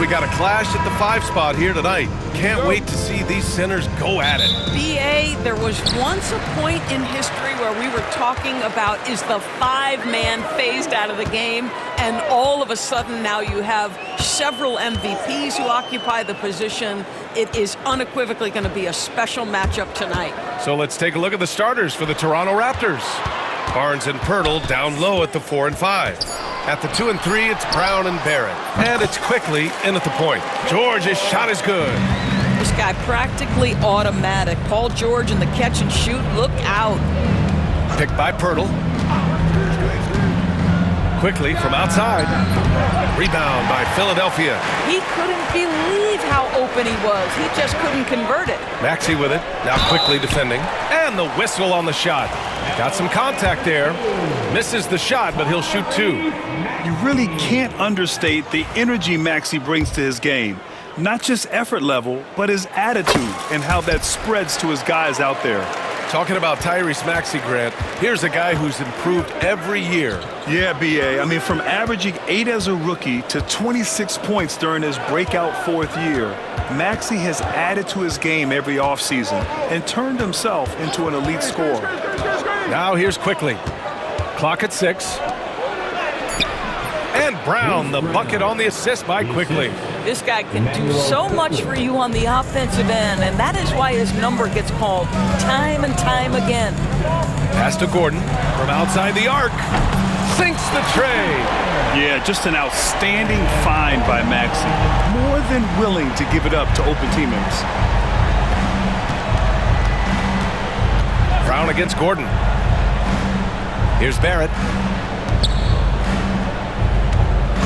we got a clash at the 5 spot here tonight. Can't wait to see these centers go at it. B.A., there was once a point in history where we were talking about, is the 5-man phased out of the game? And all of a sudden now you have several MVPs who occupy the position. It is unequivocally going to be a special matchup tonight. So let's take a look at the starters for the Toronto Raptors. Barnes and Pirtle down low at the 4 and 5. At the 2 and 3, it's Brown and Barrett. And it's quickly in at the point. George's shot is good. This guy practically automatic. Paul George in the catch and shoot. Look out. Picked by Pirtle. Quickly from outside. Rebound by Philadelphia. He couldn't believe how open he was. He just couldn't convert it. Maxey with it. Now quickly defending. And the whistle on the shot. Got some contact there. Misses the shot, but he'll shoot 2. You really can't understate the energy Maxey brings to his game. Not just effort level, but his attitude and how that spreads to his guys out there. Talking about Tyrese Maxey, Grant, here's a guy who's improved every year. Yeah, B.A. I mean, from averaging 8 as a rookie to 26 points during his breakout 4th year, Maxey has added to his game every offseason and turned himself into an elite scorer. Now here's Quickly. Clock at 6. And Brown, the bucket on the assist by Quickly. This guy can do so much for you on the offensive end, and that is why his number gets called time and time again. Pass to Gordon from outside the arc. Sinks the tray. Yeah, just an outstanding find by Maxey. More than willing to give it up to open teammates. Brown against Gordon. Here's Barrett.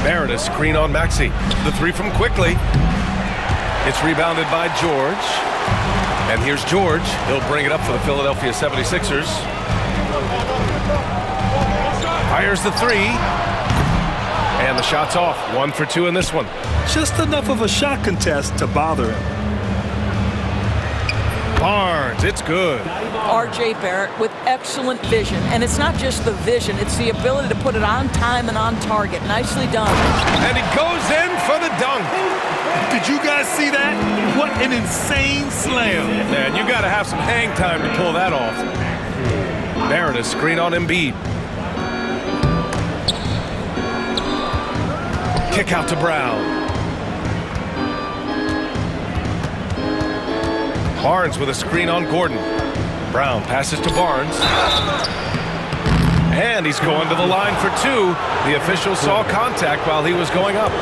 Barrett, a screen on Maxey. The 3 from Quickly. It's rebounded by George. And here's George. He'll bring it up for the Philadelphia 76ers. Fires the 3. And the shot's off. 1 for 2 in this one. Just enough of a shot contest to bother him. Barnes, it's good. R.J. Barrett with excellent vision. And it's not just the vision, it's the ability to put it on time and on target. Nicely done. And he goes in for the dunk. Did you guys see that? What an insane slam. Man, you got to have some hang time to pull that off. Barrett, a screen on Embiid. Kick out to Brown. Barnes with a screen on Gordon. Brown passes to Barnes. And he's going to the line for 2. The official saw contact while he was going up.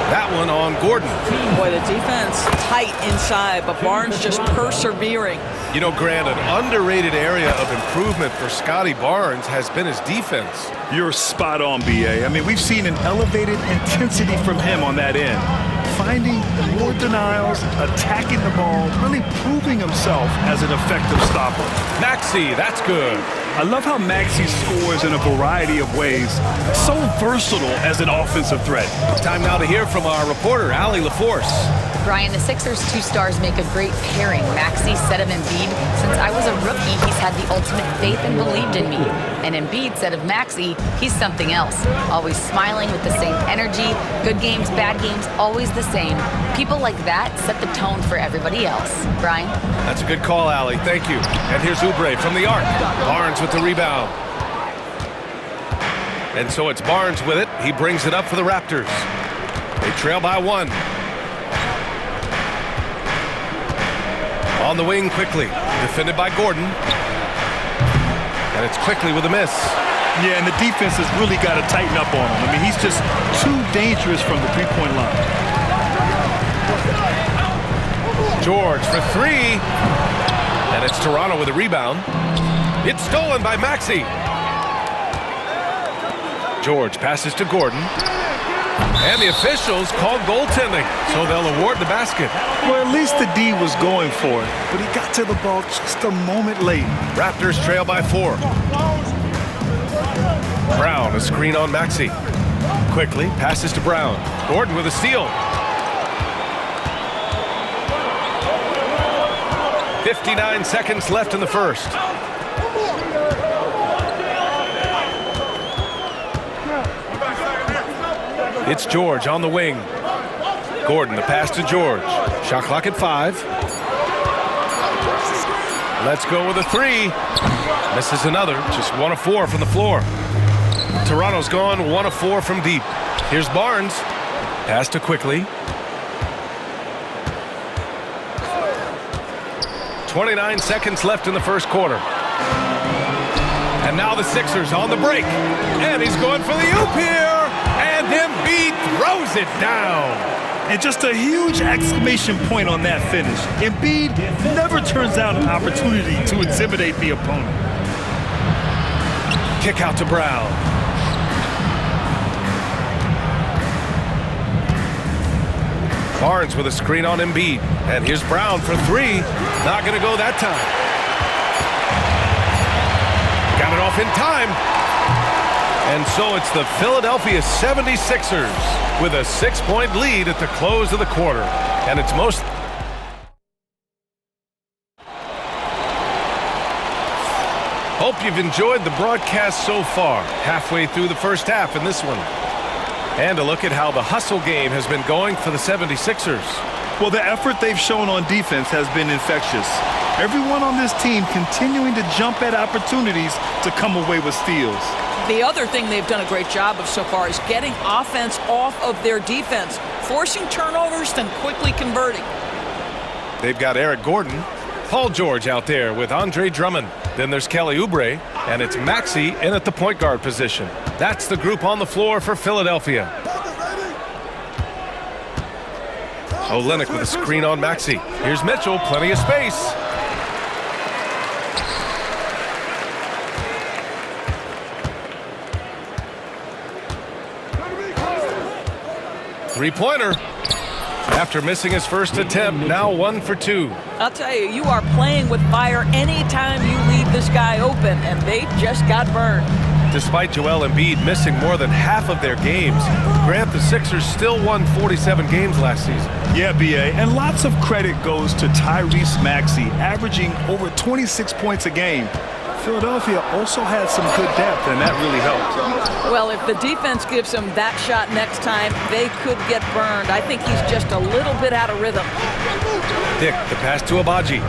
That one on Gordon. Boy, the defense tight inside, but Barnes just persevering. You know, Grant, an underrated area of improvement for Scotty Barnes has been his defense. You're spot on, B.A. I mean, we've seen an elevated intensity from him on that end. Finding more denials, attacking the ball, really proving himself as an effective stopper. Maxey, that's good. I love how Maxey scores in a variety of ways. So versatile as an offensive threat. Time now to hear from our reporter, Allie LaForce. Brian, the Sixers' 2 stars make a great pairing. Maxey said of Embiid, since I was a rookie, he's had the ultimate faith and believed in me. And Embiid said of Maxey, he's something else. Always smiling with the same energy. Good games, bad games, always the same. People like that set the tone for everybody else. Brian? That's a good call, Allie. Thank you. And here's Oubre from the arc. Barnes with the rebound. And so it's Barnes with it. He brings it up for the Raptors. They trail by 1. On the wing Quickly. Defended by Gordon. And it's Quickly with a miss. Yeah, and the defense has really got to tighten up on him. I mean, he's just too dangerous from the three-point line. George for 3. And it's Toronto with a rebound. It's stolen by Maxey. George passes to Gordon. And the officials called goaltending, so they'll award the basket. Well, at least the D was going for it, but he got to the ball just a moment late. Raptors trail by 4. Brown, a screen on Maxey. Quickly passes to Brown. Gordon with a steal. 59 seconds left in the first. It's George on the wing. Gordon, the pass to George. Shot clock at 5. Let's go with a 3. Misses another. Just 1 of 4 from the floor. Toronto's gone 1 of 4 from deep. Here's Barnes. Pass to Quickly. 29 seconds left in the first quarter. And now the Sixers on the break. And he's going for the oop here. And Embiid throws it down. And just a huge exclamation point on that finish. Embiid never turns out an opportunity to intimidate the opponent. Kick out to Brown. Barnes with a screen on Embiid. And here's Brown for 3. Not going to go that time. Got it off in time. And so it's the Philadelphia 76ers with a 6-point lead at the close of the quarter. And it's most... Hope you've enjoyed the broadcast so far. Halfway through the first half in this one. And a look at how the hustle game has been going for the 76ers. Well, the effort they've shown on defense has been infectious. Everyone on this team continuing to jump at opportunities to come away with steals. The other thing they've done a great job of so far is getting offense off of their defense, forcing turnovers, then quickly converting. They've got Eric Gordon, Paul George out there with Andre Drummond. Then there's Kelly Oubre, and it's Maxey in at the point guard position. That's the group on the floor for Philadelphia. Olynyk with a screen on Maxey. Here's Mitchell, plenty of space. Three-pointer. After missing his first attempt, now 1 for 2. I'll tell you, you are playing with fire anytime you leave this guy open, and they just got burned. Despite Joel Embiid missing more than half of their games, Grant, the Sixers still won 47 games last season. Yeah, B.A., and lots of credit goes to Tyrese Maxey, averaging over 26 points a game. Philadelphia also had some good depth, and that really helped. Well, if the defense gives him that shot next time, they could get burned. I think he's just a little bit out of rhythm. Dick, the pass to Abaji.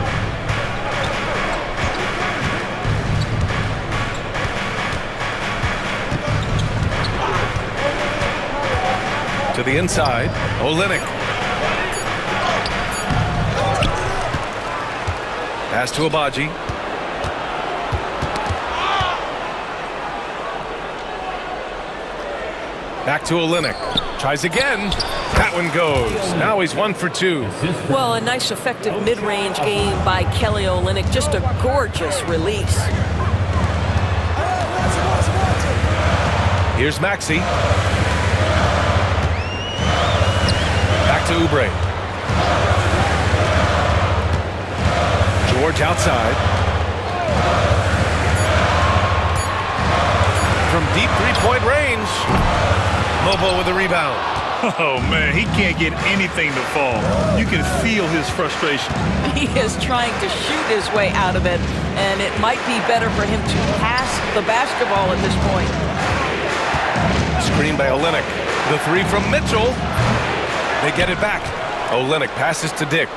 To the inside, Olynyk. Pass to Abaji. Back to Olynyk. Tries again. That one goes. Now he's 1 for 2. Well, a nice effective mid-range game by Kelly Olynyk. Just a gorgeous release. Here's Maxey. Back to Oubre. George outside. From deep three-point range. Lobo with the rebound. Oh, man, he can't get anything to fall. You can feel his frustration. He is trying to shoot his way out of it, and it might be better for him to pass the basketball at this point. Screen by Olynyk. The 3 from Mitchell. They get it back. Olynyk passes to Dick.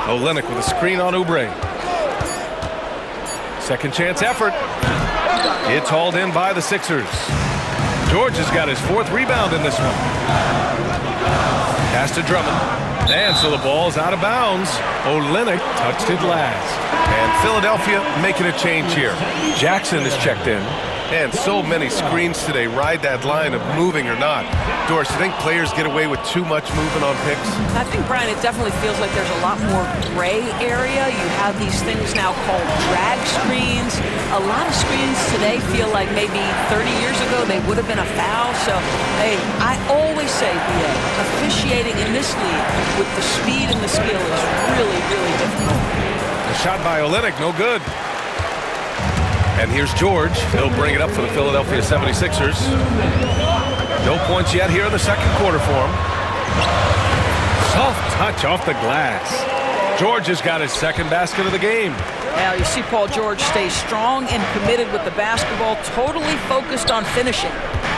Olynyk with a screen on Oubre. Second chance effort. It's hauled in by the Sixers. George has got his 4th rebound in this one. Pass to Drummond. And so the ball's out of bounds. Olynyk touched it last. And Philadelphia making a change here. Jackson is checked in. And so many screens today ride that line of moving or not. Doris, you think players get away with too much movement on picks? I think, Brian, it definitely feels like there's a lot more gray area. You have these things now called drag screens. A lot of screens today feel like maybe 30 years ago they would have been a foul. So, hey, I always say, BA, officiating in this league with the speed and the skill is really, really difficult. A shot by Olynyk, no good. And here's George. He'll bring it up for the Philadelphia 76ers. No points yet here in the second quarter for him. Soft touch off the glass. George has got his second basket of the game. Now you see Paul George stay strong and committed with the basketball, totally focused on finishing.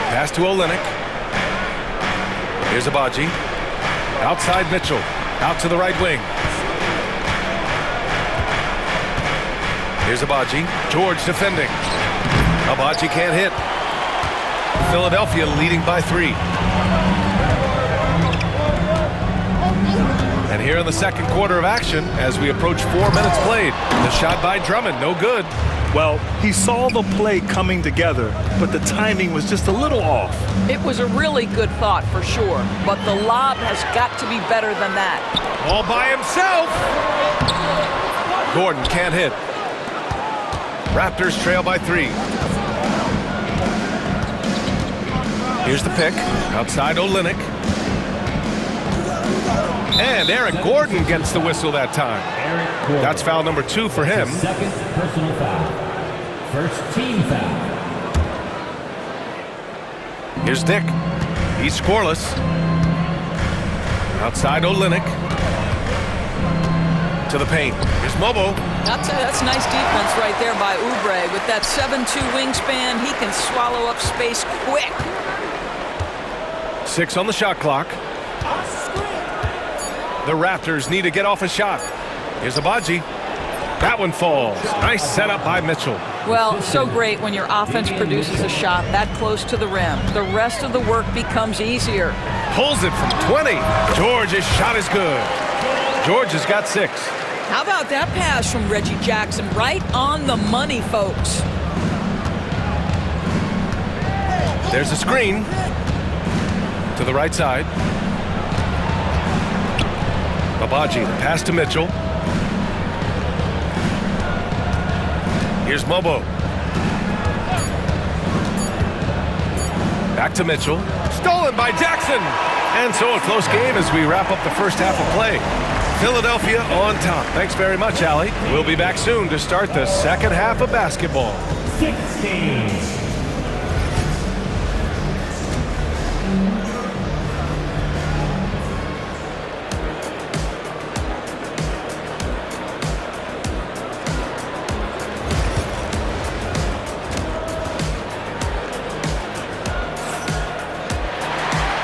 Pass to Olynyk. Here's Agbaji. Outside Mitchell. Out to the right wing. Here's Agbaji. George defending. Agbaji can't hit. Philadelphia leading by 3. And here in the second quarter of action, as we approach 4 minutes played, the shot by Drummond, no good. Well, he saw the play coming together, but the timing was just a little off. It was a really good thought for sure, but the lob has got to be better than that. All by himself. Gordon can't hit. Raptors trail by 3. Here's the pick. Outside Olynyk. And Eric Gordon gets the whistle that time. That's foul number 2 for him. Second personal foul. First team foul. Here's Dick. He's scoreless. Outside Olynyk. To the paint. Here's Mobo. That's nice defense right there by Oubre. With that 7'2" wingspan, he can swallow up space quick. 6 on the shot clock. The Raptors need to get off a shot. Here's Agbaji. That one falls. Nice setup by Mitchell. Well, so great when your offense produces a shot that close to the rim. The rest of the work becomes easier. Pulls it from 20. George's shot is good. George has got 6. How about that pass from Reggie Jackson? Right on the money, folks. There's a screen. To the right side. Agbaji, the pass to Mitchell. Here's Mobo. Back to Mitchell. Stolen by Jackson. And so a close game as we wrap up the first half of play. Philadelphia on top. Thanks very much, Allie. We'll be back soon to start the second half of basketball. 16.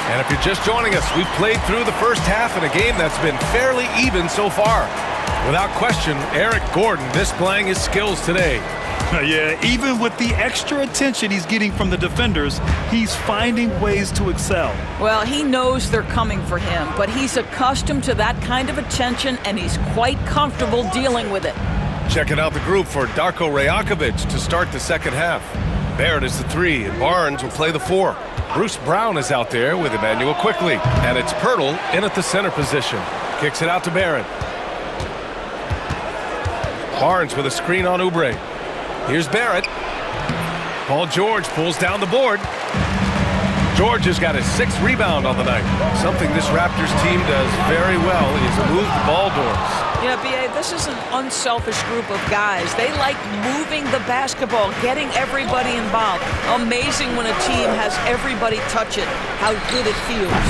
And if you're just joining us, we've played through the first half in a game that's been fairly even so far. Without question, Eric Gordon displaying his skills today. Yeah, even with the extra attention he's getting from the defenders, he's finding ways to excel. Well, he knows they're coming for him, but he's accustomed to that kind of attention, and he's quite comfortable dealing with it. Checking out the group for Darko Rajakovic to start the second half. Barrett is the 3, and Barnes will play the 4. Bruce Brown is out there with Emmanuel Quickly, and it's Pirtle in at the center position. Kicks it out to Barrett. Barnes with a screen on Oubre. Here's Barrett. Paul George pulls down the board. George has got his 6th rebound on the night. Something this Raptors team does very well is move the ball doors. Yeah, B.A., this is an unselfish group of guys. They like moving the basketball, getting everybody involved. Amazing when a team has everybody touch it, how good it feels.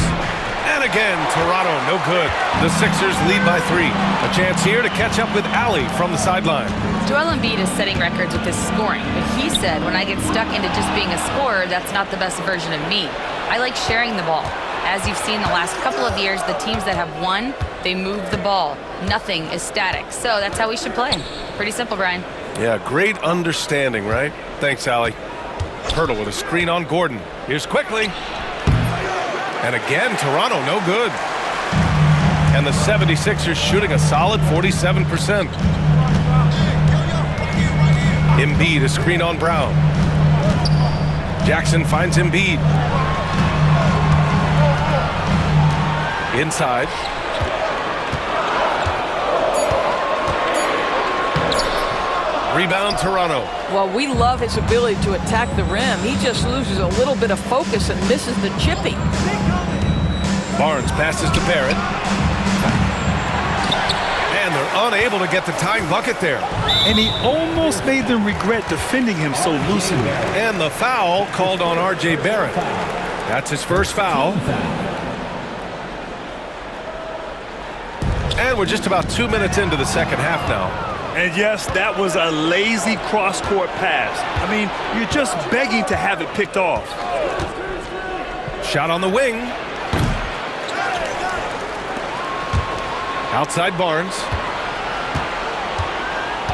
And again, Toronto, no good. The Sixers lead by 3. A chance here to catch up with Allie from the sideline. Joel Embiid is setting records with his scoring, but he said, when I get stuck into just being a scorer, that's not the best version of me. I like sharing the ball. As you've seen the last couple of years, the teams that have won, they move the ball. Nothing is static. So that's how we should play. Pretty simple, Brian. Yeah, great understanding, right? Thanks, Allie. Pirtle with a screen on Gordon. Here's Quickly. And again, Toronto, no good. And the 76ers shooting a solid 47%. Embiid, a screen on Brown. Jackson finds Embiid. Inside. Rebound, Toronto. Well, we love his ability to attack the rim. He just loses a little bit of focus and misses the chipping. Barnes passes to Barrett. And they're unable to get the tying bucket there. And he almost made them regret defending him so loosely. And the foul called on R.J. Barrett. That's his first foul. And we're just about 2 minutes into the second half now. And yes, that was a lazy cross-court pass. I mean, you're just begging to have it picked off. Shot on the wing. Outside Barnes.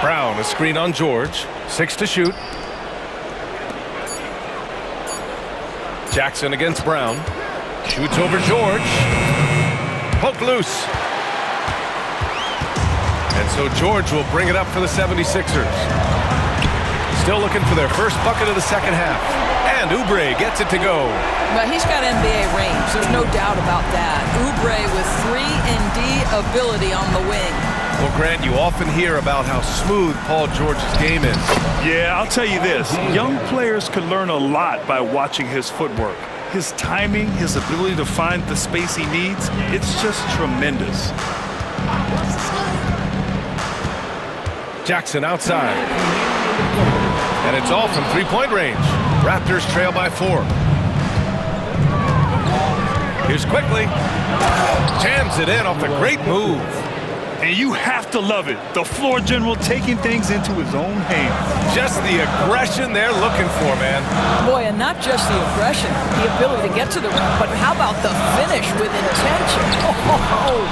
Brown, a screen on George. 6 to shoot. Jackson against Brown. Shoots over George. Poke loose. And so George will bring it up for the 76ers. Still looking for their first bucket of the second half. And Oubre gets it to go. Well, he's got NBA range. There's no doubt about that. Oubre with 3-and-D ability on the wing. Well, Grant, you often hear about how smooth Paul George's game is. Yeah, I'll tell you this. Young players could learn a lot by watching his footwork. His timing, his ability to find the space he needs, it's just tremendous. Jackson outside. And it's all from three-point range. Raptors trail by 4. Here's Quickly. Jams it in off the great move. And you have to love it. The floor general taking things into his own hands. Just the aggression they're looking for, man. Boy, and not just the aggression, the ability to get to the rim, but how about the finish with intention? Oh,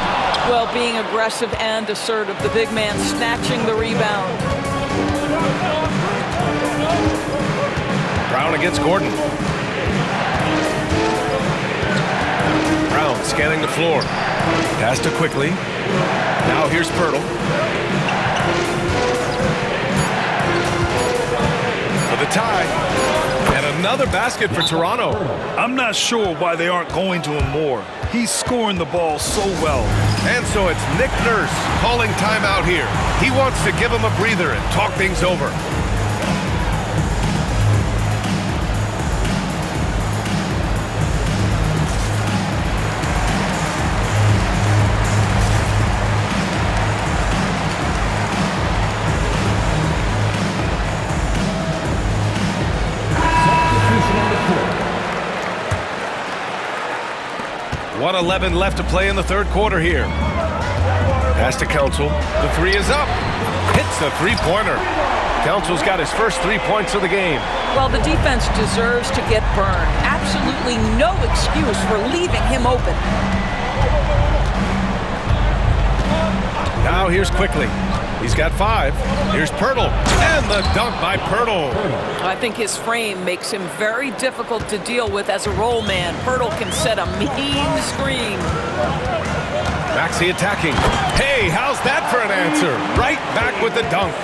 well, being aggressive and assertive, the big man snatching the rebound. Brown against Gordon. Brown scanning the floor. Pass to Quickly. Now here's Pirtle. For the tie. And another basket for Toronto. I'm not sure why they aren't going to him more. He's scoring the ball so well. And so it's Nick Nurse calling timeout here. He wants to give him a breather and talk things over. Substitution on the court. 1:11 left to play in the third quarter here. Pass to Council. The three is up. Hits the three-pointer. Council's got his first 3 points of the game. Well, the defense deserves to get burned. Absolutely no excuse for leaving him open. Now here's Quickly. He's got 5. Here's Pirtle. And the dunk by Pirtle. I think his frame makes him very difficult to deal with as a roll man. Pirtle can set a mean screen. Maxey attacking. Hey, how's that for an answer? Right back with the dunk.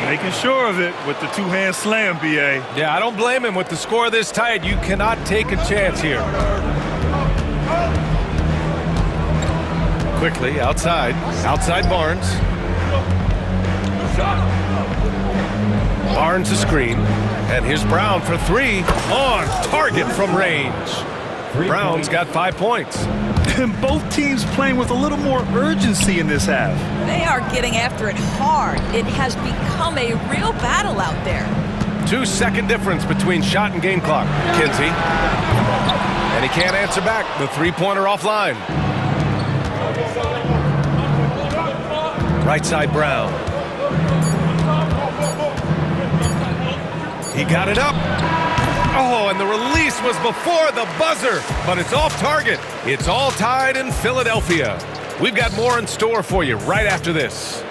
Making sure of it with the two-hand slam, B.A. Yeah, I don't blame him. With the score this tight, you cannot take a chance here. Quickly, outside. Outside Barnes. Barnes a screen. And here's Brown for 3. On target from range. Brown's got 5 points. And both teams playing with a little more urgency in this half. They are getting after it hard. It has become a real battle out there. 2-second difference between shot and game clock. Kinsey. And he can't answer back. The three-pointer offline. Right side Brown. He got it up. Oh, and the release was before the buzzer, but it's off target. It's all tied in Philadelphia. We've got more in store for you right after this.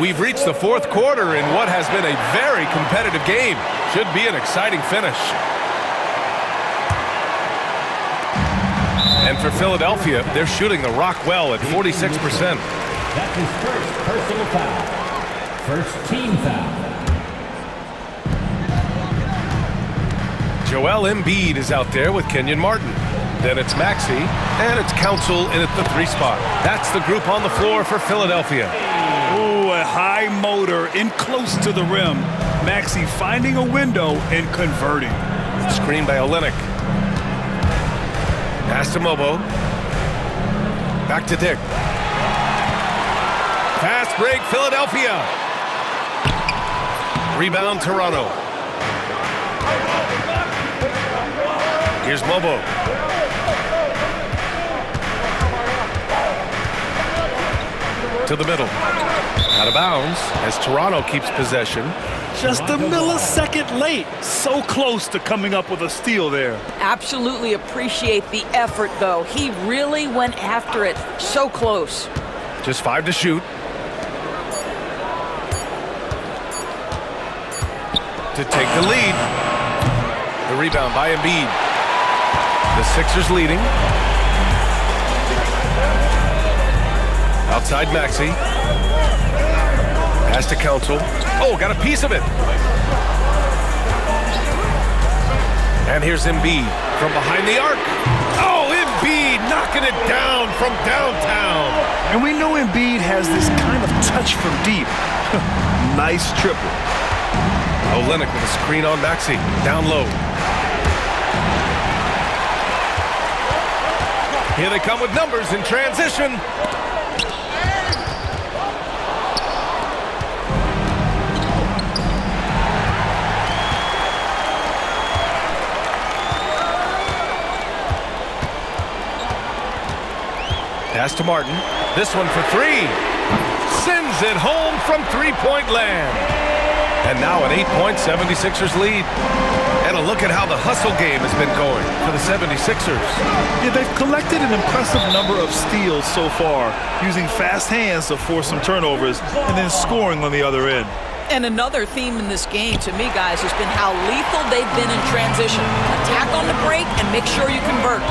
We've reached the fourth quarter in what has been a very competitive game. Should be an exciting finish. And for Philadelphia, they're shooting the rock well at 46%. That's his first personal foul. First team foul. Joel Embiid is out there with Kenyon Martin. Then it's Maxey, and it's Council in at the 3 spot. That's the group on the floor for Philadelphia. Ooh, a high motor in close to the rim. Maxey finding a window and converting. Screen by Olynyk. Pass to Mobo. Back to Dick. Fast break, Philadelphia. Rebound, Toronto. Here's Mobo. To the middle. Out of bounds as Toronto keeps possession. Just a millisecond late. So close to coming up with a steal there. Absolutely appreciate the effort, though. He really went after it. So close. Just 5 to shoot. To take the lead. The rebound by Embiid. The Sixers leading. Outside Maxey. Pass to Council. Oh, got a piece of it. And here's Embiid from behind the arc. Oh, Embiid knocking it down from downtown. And we know Embiid has this kind of touch from deep. Nice triple. Olynyk with a screen on Maxey. Down low. Here they come with numbers in transition. Pass to Martin. This one for 3. Sends it home from three-point land. And now an 8-point 76ers lead. And a look at how the hustle game has been going for the 76ers. Yeah, they've collected an impressive number of steals so far, using fast hands to force some turnovers and then scoring on the other end. And another theme in this game, to me, guys, has been how lethal they've been in transition. Attack on the break and make sure you convert.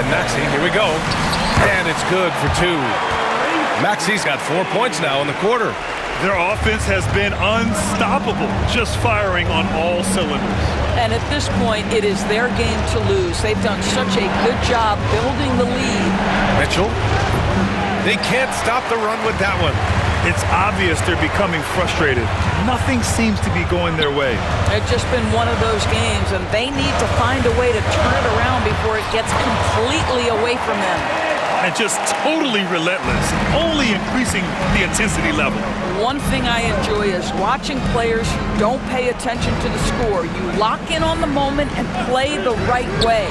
And Maxey, here we go. And it's good for 2. Maxey's got 4 points now in the quarter. Their offense has been unstoppable, just firing on all cylinders. And at this point, it is their game to lose. They've done such a good job building the lead. Mitchell, they can't stop the run with that one. It's obvious they're becoming frustrated. Nothing seems to be going their way. It's just been one of those games, and they need to find a way to turn it around before it gets completely away from them. And just totally relentless, only increasing the intensity level. One thing I enjoy is watching players who don't pay attention to the score. You lock in on the moment and play the right way.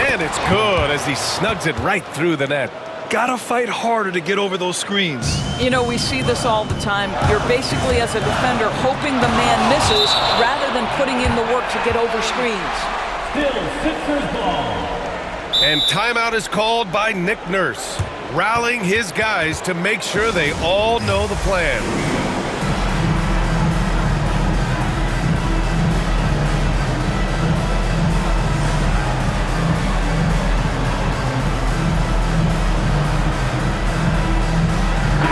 And it's good as he snugs it right through the net. Gotta fight harder to get over those screens. You know, we see this all the time. You're basically, as a defender, hoping the man misses rather than putting in the work to get over screens. Still Sixers ball. And timeout is called by Nick Nurse, rallying his guys to make sure they all know the plan.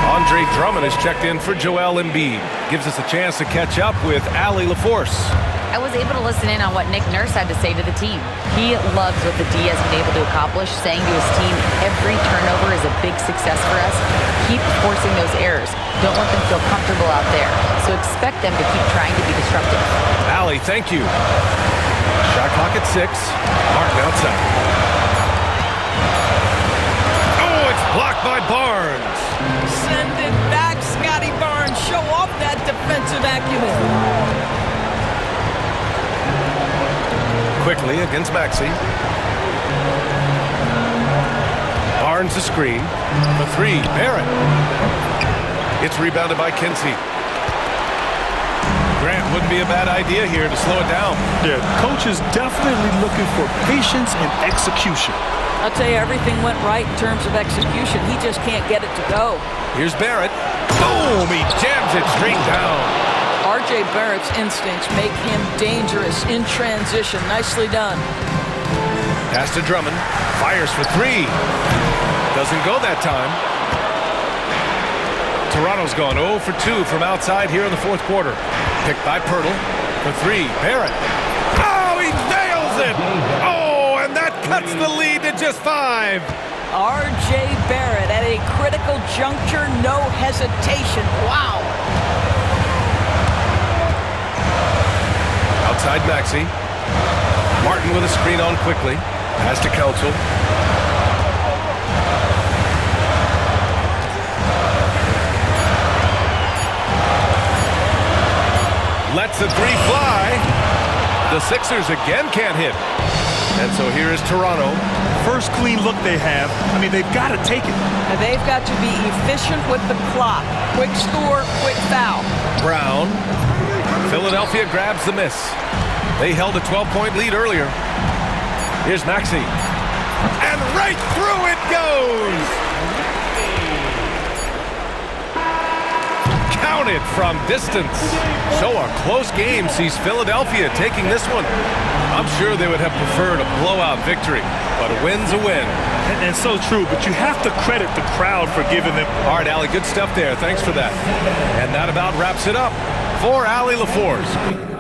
Andre Drummond has checked in for Joel Embiid. Gives us a chance to catch up with Allie LaForce. I was able to listen in on what Nick Nurse had to say to the team. He loves what the D has been able to accomplish, saying to his team, every turnover is a big success for us. Keep forcing those errors. Don't let them feel comfortable out there. So expect them to keep trying to be disruptive. Allie, thank you. Shot clock at 6. Martin outside. Oh, it's blocked by Barnes. Send it back, Scotty Barnes. Show off that defensive acumen. Quickly against Maxey. Barnes the screen. For 3, Barrett. It's rebounded by Kinsey. Grant wouldn't be a bad idea here to slow it down. Yeah, coach is definitely looking for patience and execution. I'll tell you, everything went right in terms of execution. He just can't get it to go. Here's Barrett. Boom! He jams it straight down. R.J. Barrett's instincts make him dangerous in transition. Nicely done. Pass to Drummond. Fires for 3. Doesn't go that time. Toronto's gone 0 for 2 from outside here in the fourth quarter. Picked by Pirtle for 3. Barrett. Oh, he nails it! Oh, and that cuts the lead to just 5. R.J. Barrett at a critical juncture, no hesitation. Wow. Outside Maxey. Martin with a screen on quickly. Pass to Council. Lets the three fly. The Sixers again can't hit. And so here is Toronto. First clean look they have. I mean, they've got to take it. And they've got to be efficient with the clock. Quick score, quick foul. Brown. Philadelphia grabs the miss. They held a 12-point lead earlier. Here's Maxey. And right through it goes! Counted from distance. So a close game sees Philadelphia taking this one. I'm sure they would have preferred a blowout victory, but a win's a win. And so true, but you have to credit the crowd for giving them. All right, Allie, good stuff there. Thanks for that. And that about wraps it up for Allie LaForce.